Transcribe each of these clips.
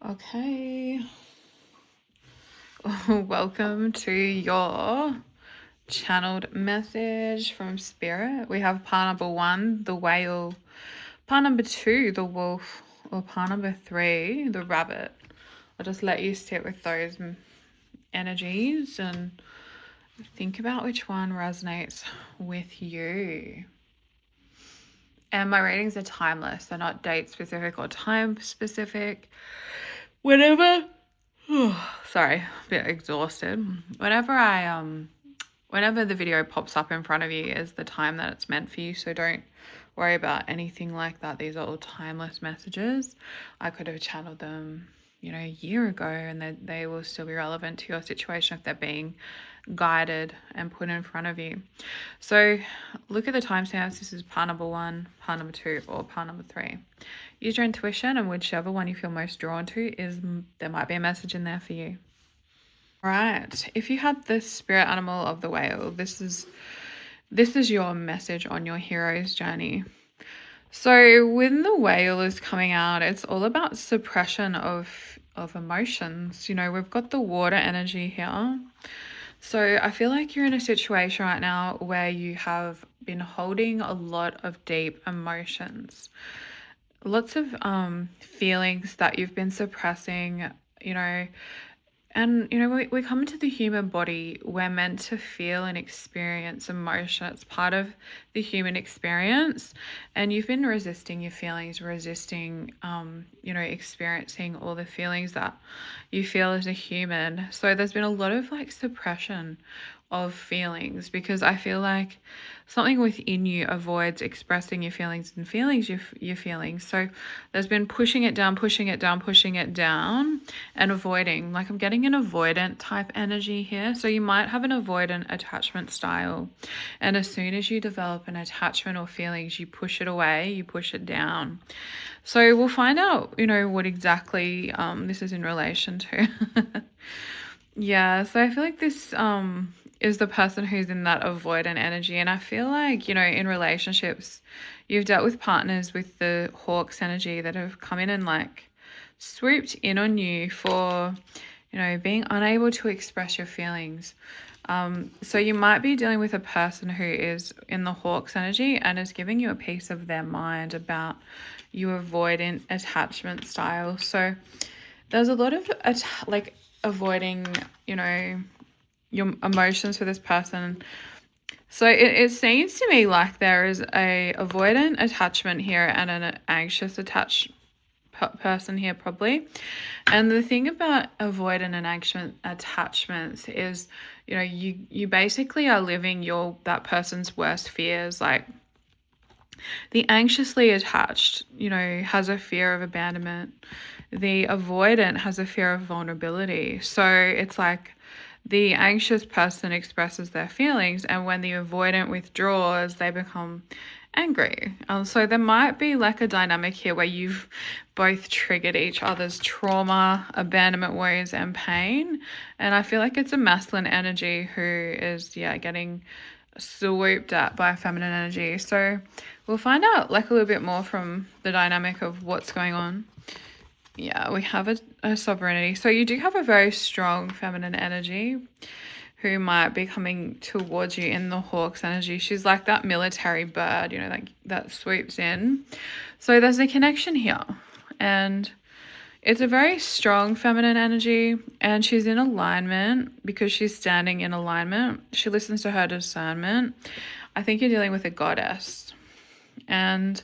Okay. Welcome to your channeled message from Spirit. We have part number 1, the whale, part number 2, the wolf, or part number 3, the rabbit. I'll just let you sit with those energies and think about which one resonates with you. And my readings are timeless. They're not date specific or time specific. Whenever sorry, a bit exhausted. Whenever the video pops up in front of you is the time that it's meant for you, so don't worry about anything like that. These are all timeless messages. I could have channeled them, a year ago, and they will still be relevant to your situation if they're being guided and put in front of you. So look at the timestamps. This is part number 1, part number 2, or part number 3. Use your intuition, and whichever one you feel most drawn to there might be a message in there for you. Right. If you had the spirit animal of the whale, this is your message on your hero's journey. So when the whale is coming out, it's all about suppression of emotions. We've got the water energy here. So I feel like you're in a situation right now where you have been holding a lot of deep emotions. Lots of feelings that you've been suppressing, and, we come into the human body, we're meant to feel and experience emotion. It's part of the human experience. And you've been resisting your feelings, resisting, experiencing all the feelings that you feel as a human. So there's been a lot of suppression of feelings, because I feel like something within you avoids expressing your feelings and your feelings. So there's been pushing it down, and avoiding. I'm getting an avoidant type energy here. So you might have an avoidant attachment style. And as soon as you develop an attachment or feelings, you push it away, you push it down. So we'll find out, what exactly this is in relation to. Yeah, so I feel like this is the person who's in that avoidant energy. And I feel like, in relationships, you've dealt with partners with the hawk's energy that have come in and swooped in on you for, being unable to express your feelings. So you might be dealing with a person who is in the hawk's energy and is giving you a piece of their mind about you avoidant attachment style. So there's a lot of avoiding, your emotions for this person. So it seems to me like there is a avoidant attachment here and an anxious person here probably. And the thing about avoidant and anxious attachments is, you basically are living that person's worst fears. The anxiously attached, has a fear of abandonment. The avoidant has a fear of vulnerability. So it's the anxious person expresses their feelings, and when the avoidant withdraws, they become angry. So there might be a dynamic here where you've both triggered each other's trauma, abandonment wounds, and pain. And I feel like it's a masculine energy who is, getting swooped at by feminine energy. So we'll find out a little bit more from the dynamic of what's going on. Yeah, we have a sovereignty. So you do have a very strong feminine energy who might be coming towards you in the hawk's energy. She's like that military bird, that swoops in. So there's a connection here. And it's a very strong feminine energy, and she's in alignment because she's standing in alignment. She listens to her discernment. I think you're dealing with a goddess. And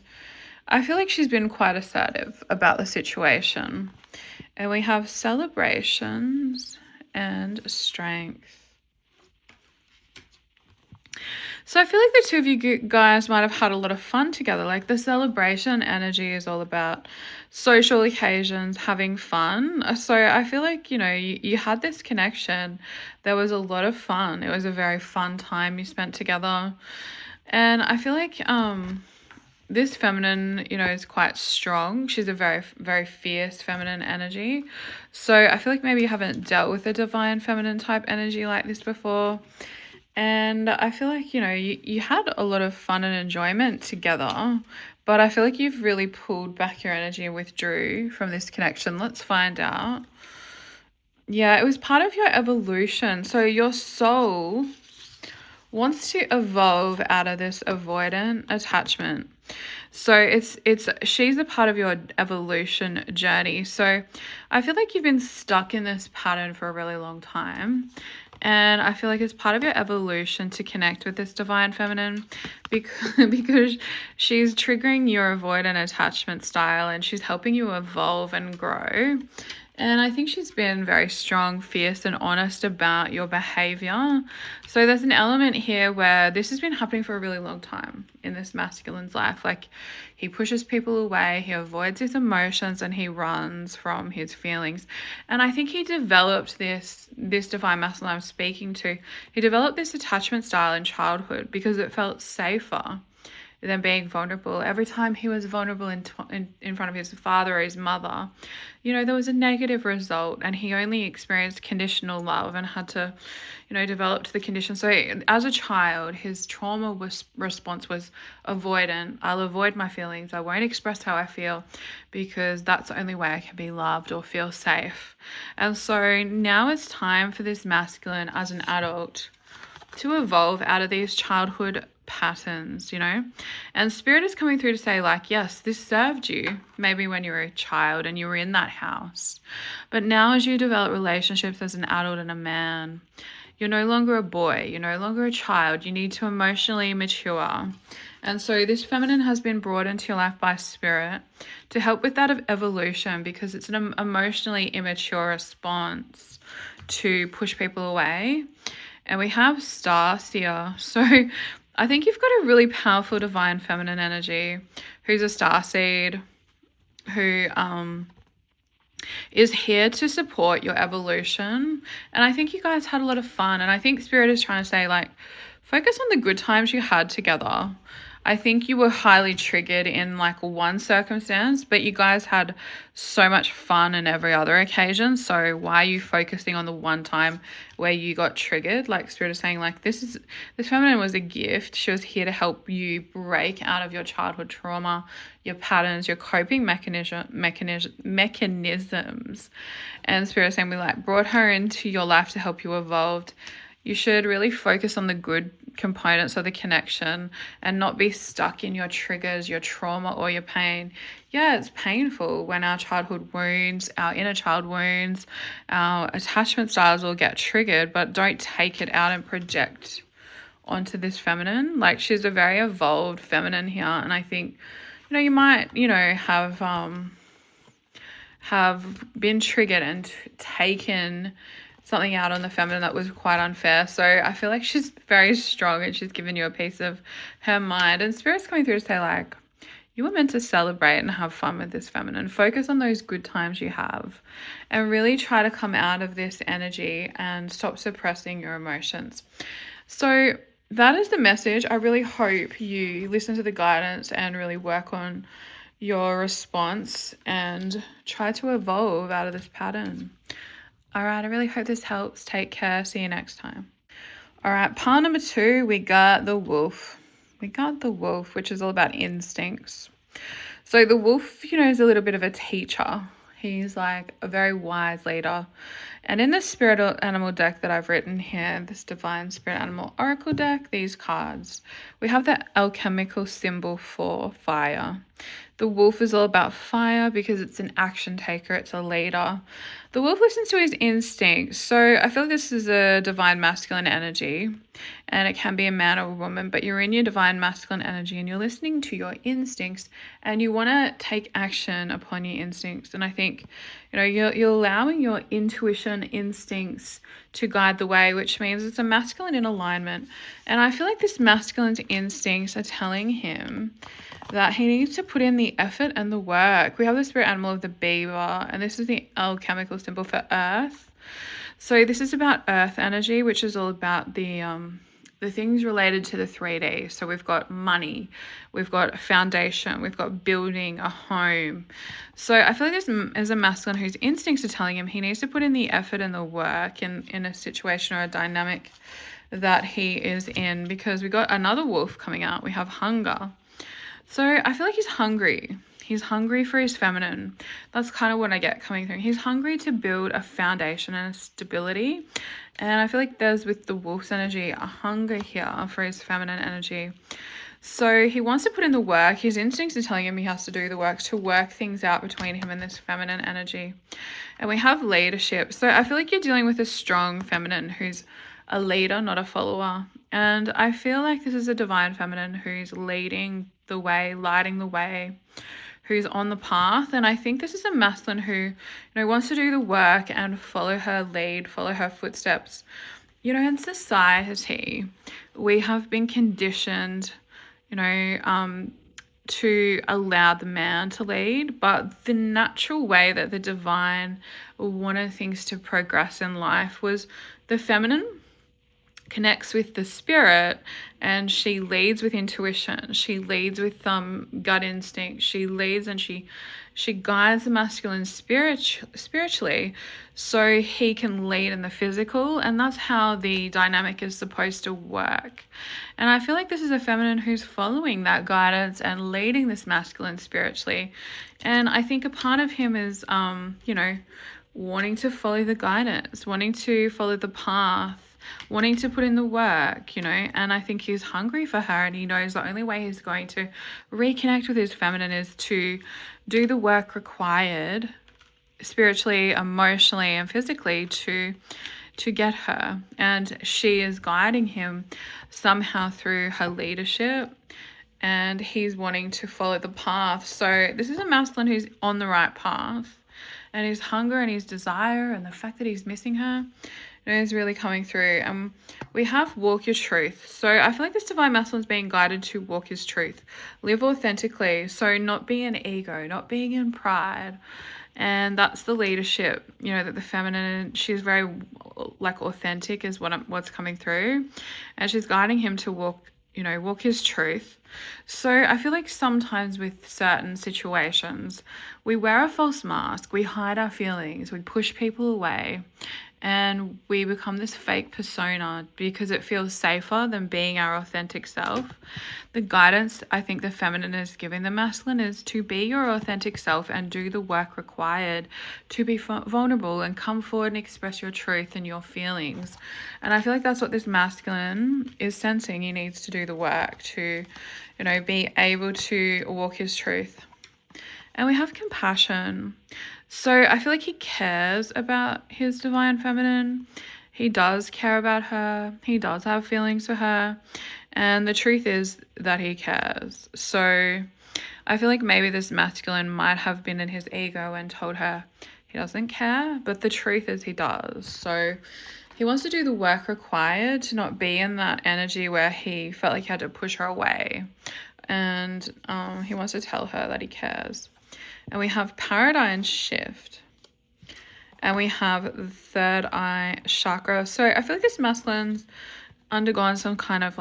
I feel like she's been quite assertive about the situation. And we have celebrations and strength. So I feel like the two of you guys might have had a lot of fun together. The celebration energy is all about social occasions, having fun. So I feel like, you had this connection. There was a lot of fun. It was a very fun time you spent together. And I feel like this feminine, is quite strong. She's a very, very fierce feminine energy. So I feel like maybe you haven't dealt with a divine feminine type energy like this before. And I feel like, you had a lot of fun and enjoyment together, but I feel like you've really pulled back your energy and withdrew from this connection. Let's find out. Yeah, it was part of your evolution. So your soul wants to evolve out of this avoidant attachment. So she's a part of your evolution journey. So I feel like you've been stuck in this pattern for a really long time. And I feel like it's part of your evolution to connect with this divine feminine because she's triggering your avoidant attachment style and she's helping you evolve and grow. And I think she's been very strong, fierce, and honest about your behavior. So there's an element here where this has been happening for a really long time in this masculine's life. Like, he pushes people away, he avoids his emotions, and he runs from his feelings. And I think he developed this divine masculine I'm speaking to. He developed this attachment style in childhood because it felt safer than being vulnerable. Every time he was vulnerable in front of his father or his mother, there was a negative result, and he only experienced conditional love and had to, develop to the condition. So as a child, his trauma response was avoidant. I'll avoid my feelings. I won't express how I feel because that's the only way I can be loved or feel safe. And so now it's time for this masculine as an adult to evolve out of these childhood patterns, and spirit is coming through to say, like, yes, this served you maybe when you were a child and you were in that house, but now as you develop relationships as an adult and a man, you're no longer a boy, you're no longer a child, you need to emotionally mature. And so this feminine has been brought into your life by spirit to help with that of evolution, because it's an emotionally immature response to push people away. And we have Starseer. So I think you've got a really powerful divine feminine energy who's a starseed, who is here to support your evolution. And I think you guys had a lot of fun. And I think spirit is trying to say, like, focus on the good times you had together. I think you were highly triggered in like one circumstance, but you guys had so much fun in every other occasion. So why are you focusing on the one time where you got triggered? Like, spirit is saying, like, this feminine was a gift. She was here to help you break out of your childhood trauma, your patterns, your coping mechanisms. And spirit is saying, we like brought her into your life to help you evolve. You should really focus on the good components of the connection and not be stuck in your triggers, your trauma, or your pain. Yeah, it's painful when our childhood wounds, our inner child wounds, our attachment styles will get triggered, but don't take it out and project onto this feminine. Like, she's a very evolved feminine here, and I think, you might, have been triggered and taken something out on the feminine that was quite unfair. So I feel like she's very strong and she's given you a piece of her mind. And spirit's coming through to say, like, you were meant to celebrate and have fun with this feminine. Focus on those good times you have and really try to come out of this energy and stop suppressing your emotions. So that is the message. I really hope you listen to the guidance and really work on your response and try to evolve out of this pattern. All right, I really hope this helps. Take care. See you next time. All right, part number 2, we got the wolf. Which is all about instincts. So the wolf, is a little bit of a teacher. He's like a very wise leader. And in the spirit animal deck that I've written here, this divine spirit animal oracle deck, these cards, we have the alchemical symbol for fire. The wolf is all about fire because it's an action taker, it's a leader. The wolf listens to his instincts. So I feel like this is a divine masculine energy, and it can be a man or a woman, but you're in your divine masculine energy and you're listening to your instincts and you want to take action upon your instincts. And I think, you're allowing your intuition, instincts to guide the way, which means it's a masculine in alignment. And I feel like this masculine's instincts are telling him that he needs to put in the effort and the work. We have the spirit animal of the beaver, and this is the alchemical symbol for earth. So this is about earth energy, which is all about the things related to the 3D. So we've got money, we've got a foundation, we've got building a home. So I feel like this is a masculine whose instincts are telling him he needs to put in the effort and the work in a situation or a dynamic that he is in, because we got another wolf coming out. We have hunger. So I feel like he's hungry. He's hungry for his feminine. That's kind of what I get coming through. He's hungry to build a foundation and a stability. And I feel like there's, with the wolf's energy, a hunger here for his feminine energy. So he wants to put in the work. His instincts are telling him he has to do the work to work things out between him and this feminine energy. And we have leadership. So I feel like you're dealing with a strong feminine who's a leader, not a follower. And I feel like this is a divine feminine who's leading the way, lighting the way, who's on the path. And I think this is a masculine who, wants to do the work and follow her lead, follow her footsteps. In society, we have been conditioned, to allow the man to lead, but the natural way that the divine wanted things to progress in life was the feminine connects with the spirit, and she leads with intuition. She leads with gut instinct. She leads and she guides the masculine spiritually, so he can lead in the physical, and that's how the dynamic is supposed to work. And I feel like this is a feminine who's following that guidance and leading this masculine spiritually. And I think a part of him is wanting to follow the guidance, wanting to follow the path, wanting to put in the work, and I think he's hungry for her, and he knows the only way he's going to reconnect with his feminine is to do the work required spiritually, emotionally, and physically to get her. And she is guiding him somehow through her leadership, and he's wanting to follow the path. So this is a masculine who's on the right path, and his hunger and his desire and the fact that he's missing her is really coming through. We have walk your truth. So I feel like this divine masculine is being guided to walk his truth, live authentically. So not being in ego, not being in pride. And that's the leadership, that the feminine, she's very authentic is what's coming through. And she's guiding him to walk his truth. So I feel like sometimes with certain situations, we wear a false mask, we hide our feelings, we push people away, and we become this fake persona because it feels safer than being our authentic self. The guidance I think the feminine is giving the masculine is to be your authentic self and do the work required to be vulnerable and come forward and express your truth and your feelings. And I feel like that's what this masculine is sensing. He needs to do the work to, be able to walk his truth. And we have compassion. So I feel like he cares about his divine feminine. He does care about her. He does have feelings for her. And the truth is that he cares. So I feel like maybe this masculine might have been in his ego and told her he doesn't care. But the truth is he does. So he wants to do the work required to not be in that energy where he felt like he had to push her away. And he wants to tell her that he cares. And we have paradigm shift. And we have the third eye chakra. So I feel like this masculine's undergone some kind of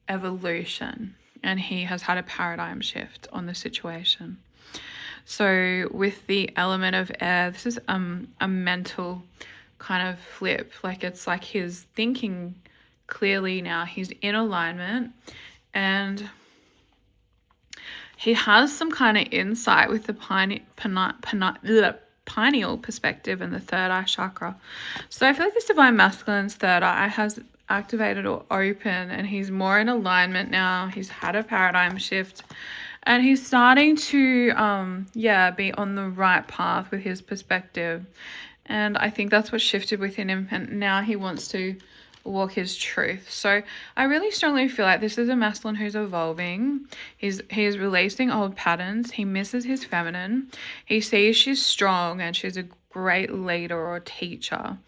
evolution. And he has had a paradigm shift on the situation. So with the element of air, this is a mental kind of flip. It's like he's thinking clearly now. He's in alignment. And he has some kind of insight with the pineal perspective and the third eye chakra. So I feel like this divine masculine's third eye has activated or open, and he's more in alignment now. He's had a paradigm shift, and he's starting to be on the right path with his perspective. And I think that's what shifted within him, and now he wants to walk his truth. So I really strongly feel like this is a masculine who's evolving. He's releasing old patterns. He misses his feminine. He sees she's strong and she's a great leader or teacher.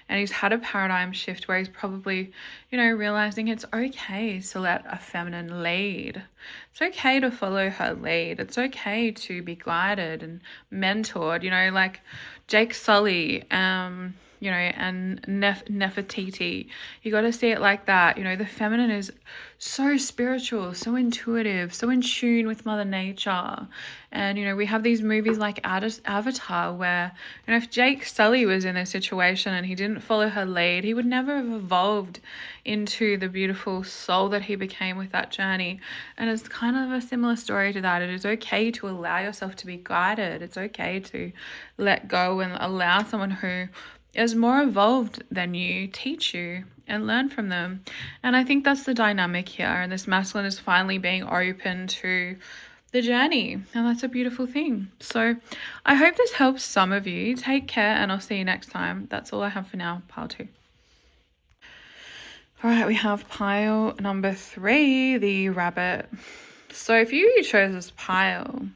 And he's had a paradigm shift where he's probably, realizing it's okay to let a feminine lead. It's okay to follow her lead. It's okay to be guided and mentored, like Jake Sully, and Nefertiti. You got to see it like that. The feminine is so spiritual, so intuitive, so in tune with Mother Nature. And, we have these movies like Avatar where, if Jake Sully was in a situation and he didn't follow her lead, he would never have evolved into the beautiful soul that he became with that journey. And it's kind of a similar story to that. It is okay to allow yourself to be guided. It's okay to let go and allow someone who is more evolved than you teach you and learn from them. And I think that's the dynamic here. And this masculine is finally being open to the journey, and that's a beautiful thing. So I hope this helps some of you. Take care, and I'll see you next time. That's all I have for now. Pile 2. All right, we have pile number 3, the rabbit. So if you chose this pile,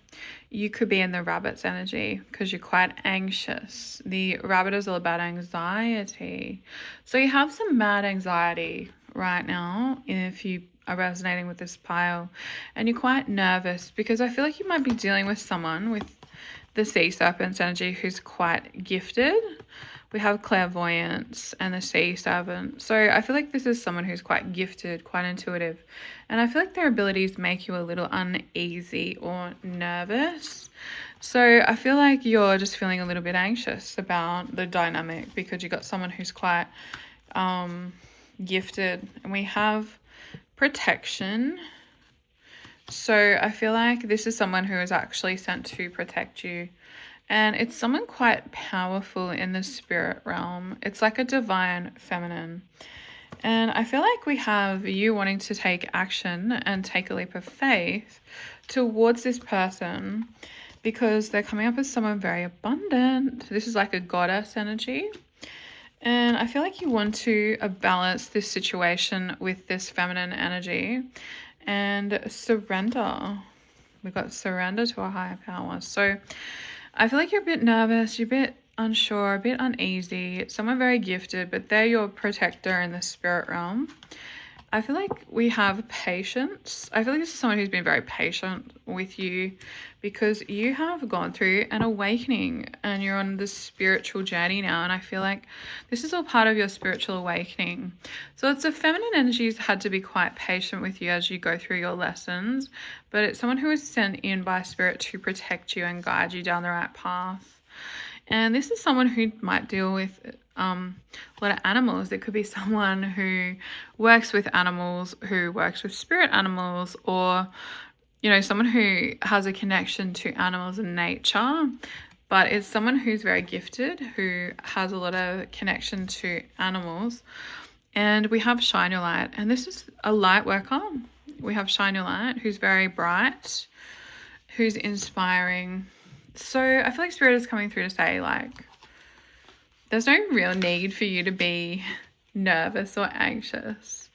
you could be in the rabbit's energy because you're quite anxious. The rabbit is all about anxiety. So you have some mad anxiety right now if you are resonating with this pile, and you're quite nervous because I feel like you might be dealing with someone with the sea serpent's energy who's quite gifted. We have clairvoyance and the sea serpent. So I feel like this is someone who's quite gifted, quite intuitive. And I feel like their abilities make you a little uneasy or nervous. So I feel like you're just feeling a little bit anxious about the dynamic because you got someone who's quite gifted. And we have protection. So I feel like this is someone who is actually sent to protect you. And it's someone quite powerful in the spirit realm. It's like a divine feminine. And I feel like we have you wanting to take action and take a leap of faith towards this person because they're coming up as someone very abundant. This is like a goddess energy. And I feel like you want to balance this situation with this feminine energy and surrender. We've got surrender to a higher power. So I feel like you're a bit nervous, you're a bit unsure, a bit uneasy. It's someone very gifted, but they're your protector in the spirit realm. I feel like we have patience. I feel like this is someone who's been very patient with you because you have gone through an awakening and you're on this spiritual journey now. And I feel like this is all part of your spiritual awakening. So it's a feminine energy who's had to be quite patient with you as you go through your lessons, but it's someone who is sent in by spirit to protect you and guide you down the right path. And this is someone who might deal with a lot of animals. It could be someone who works with animals, who works with spirit animals, or someone who has a connection to animals and nature. But it's someone who's very gifted, who has a lot of connection to animals. And we have shine your light, and this is a light worker. We have shine your light, who's very bright, who's inspiring. So I feel like spirit is coming through to say, like, there's no real need for you to be nervous or anxious.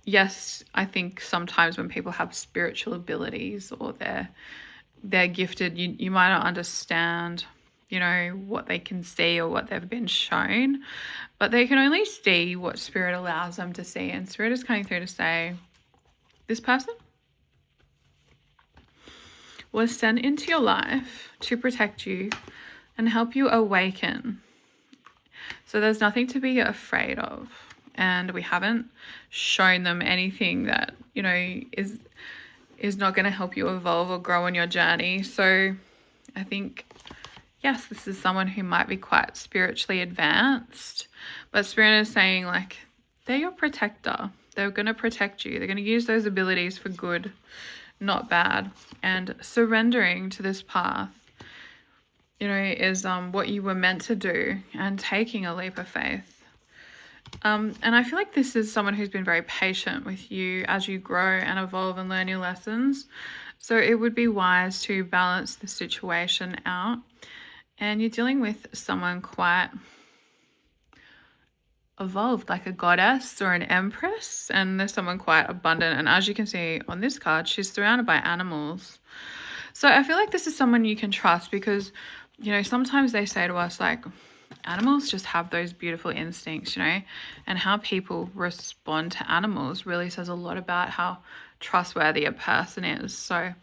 Yes, I think sometimes when people have spiritual abilities or they're gifted, you might not understand, what they can see or what they've been shown, but they can only see what spirit allows them to see. And spirit is coming through to say, this person was sent into your life to protect you and help you awaken. So there's nothing to be afraid of. And we haven't shown them anything that, is not going to help you evolve or grow on your journey. So I think, yes, this is someone who might be quite spiritually advanced, but spirit is saying, like, they're your protector. They're going to protect you. They're going to use those abilities for good, not bad. And surrendering to this path, is what you were meant to do, and taking a leap of faith. And I feel like this is someone who's been very patient with you as you grow and evolve and learn your lessons. So it would be wise to balance the situation out. And you're dealing with someone quite evolved, like a goddess or an empress, and there's someone quite abundant. And as you can see on this card, she's surrounded by animals. So I feel like this is someone you can trust because, sometimes they say to us, like, animals just have those beautiful instincts, and how people respond to animals really says a lot about how trustworthy a person is. So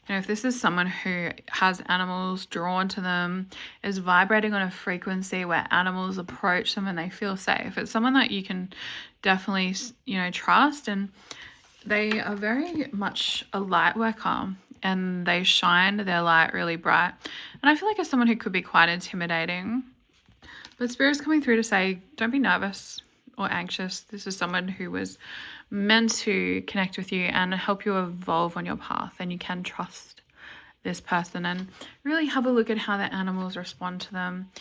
If this is someone who has animals drawn to them, is vibrating on a frequency where animals approach them and they feel safe, it's someone that you can definitely, trust, and they are very much a light worker and they shine their light really bright. And I feel like as someone who could be quite intimidating, but Spirit's coming through to say, don't be nervous or anxious. This is someone who was meant to connect with you and help you evolve on your path, and you can trust this person and really have a look at how the animals respond to them,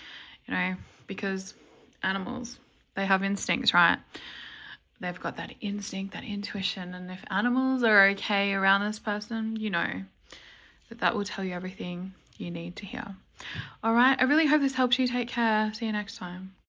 because animals, they have instincts, right? They've got that instinct, that intuition, and if animals are okay around this person, that will tell you everything you need to hear. All right, I really hope this helps you. Take care. See you next time.